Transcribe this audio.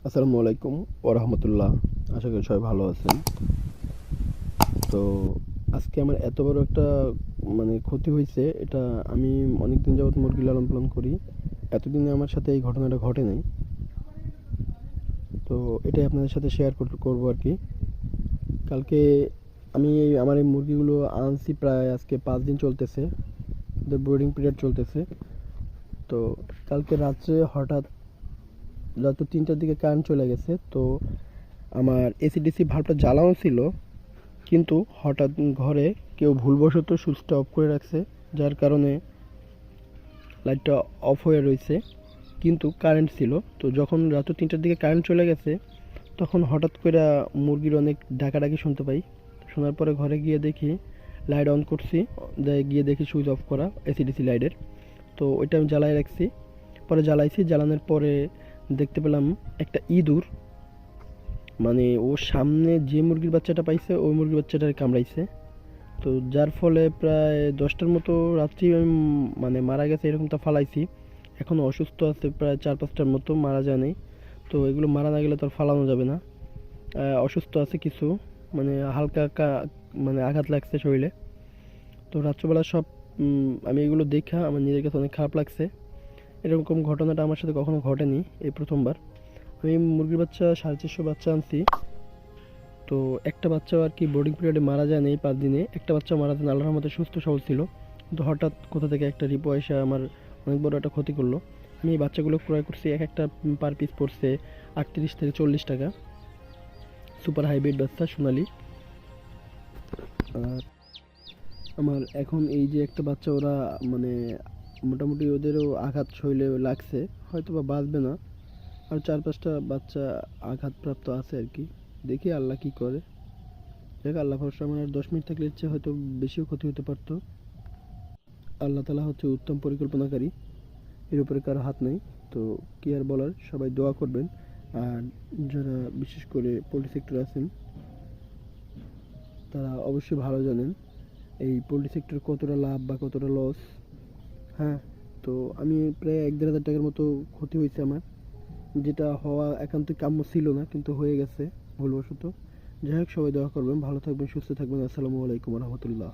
আসসালামু আলাইকুম ওয়া রাহমাতুল্লাহ। আশা করি সবাই ভালো আছেন। তো আজকে আমার এত বড় একটা ক্ষতি হইছে, এটা আমি অনেকদিন যাবৎ মুরগি লালন পালন করি। এতদিনে আমার সাথে এই ঘটনাটা ঘটে নাই। তো এটাই আপনাদের সাথে শেয়ার করবো আর কি। কালকে আমি আমার এই মুরগিগুলো আনছি, প্রায় আজকে 5 দিন চলতেছে, ওদের ব্রিডিং পিরিয়ড চলতেছে। তো কালকে রাত্রে হঠাৎ রাত 3টার দিকে কারেন্ট চলে গেছে। তো আমার এসিডিসি ভাল্বটা জ্বালানো ছিল, কিন্তু হঠাৎ ঘরে কেউ ভুলবশত সুইচটা অফ করে রাখছে, যার কারণে লাইটটা অফ হয়ে রয়েছে, কিন্তু কারেন্ট ছিল। তো যখন রাত 3টার দিকে কারেন্ট চলে গেছে, তখন হঠাৎ করে মুরগির অনেক ডাকাডাকি শুনতে পাই। শোনার পরে ঘরে গিয়ে দেখি লাইট অন করছি, গিয়ে দেখি সুইচ অফ করা এসিডিসি লাইটের। তো ওইটা আমি জ্বালাই রাখছি। পরে জ্বালাইছি, জ্বালানোর পরে দেখতে পেলাম একটা ইঁদুর, ওর সামনে যে মুরগির বাচ্চাটা পাইছে ওই মুরগির বাচ্চাটার কামড়াইছে। তো যার ফলে প্রায় 10টার মতো রাত্রি আমি মারা গেছে এরকমটা ফালাইছি। এখনও অসুস্থ আছে, প্রায় 4-5টার মতো, মারা যায় নাই। তো এগুলো মারা না গেলে তো আর ফালানো যাবে না। অসুস্থ আছে কিছু, হালকা আঘাত লাগছে শরীরে। তো রাত্রবেলা সব আমি এগুলো দেখা আমার নিজের কাছে অনেক খারাপ লাগছে। এরকম ঘটনাটা আমার সাথে কখনো ঘটেনি, এই প্রথমবার। আমি মুরগির বাচ্চা 450 বাচ্চা আনছি। তো একটা বাচ্চাও আর কি বোর্ডিং পিরিয়ডে মারা যায় না, এই 5 দিনে একটা বাচ্চা মারা যায়, আল্লাহর রহমতে সুস্থ সবল ছিল। কিন্তু হঠাৎ কোথা থেকে একটা রিপো এসে আমার অনেক বড় একটা ক্ষতি করলো। আমি এই বাচ্চাগুলো ক্রয় করছি, এক একটা পার পিস পড়ছে 38 থেকে 40 টাকা। সুপার হাইব্রিড বাচ্চা সোনালি। আর আমার এখন এই যে একটা বাচ্চা, ওরা মানে মোটামুটি ওদেরও আঘাত শরীরে লাগছে, হয়তো বা বাঁচবে না। আর 4-5টা বাচ্চা আঘাতপ্রাপ্ত আছে আর কি। দেখি আল্লাহ কি করে। দেখ, আল্লাহ ভরসা। আমার আর 10 মিনিট থাকলে ইচ্ছে হয়তো বেশিও ক্ষতি হতে পারতো। আল্লাহ তালা হচ্ছে উত্তম পরিকল্পনাকারী, এর উপরে কারো হাত নেই। তো কি আর বলার, সবাই দোয়া করবেন। আর যারা বিশেষ করে পোল্ট্রি সেক্টরে আছেন, তারা অবশ্যই ভালো জানেন এই পোল্ট্রি সেক্টর কতটা লাভ বা কতটা লস। হ্যাঁ, তো আমি প্রায় 1-1.5 হাজার টাকার মতো ক্ষতি হয়েছে আমার, যেটা হওয়া একান্তই কাম্য ছিল না, কিন্তু হয়ে গেছে ভুলবশত। যাই হোক, সবাই দোয়া করবেন, ভালো থাকবেন, সুস্থ থাকবেন। আসসালামু আলাইকুম রহমতুল্লাহ।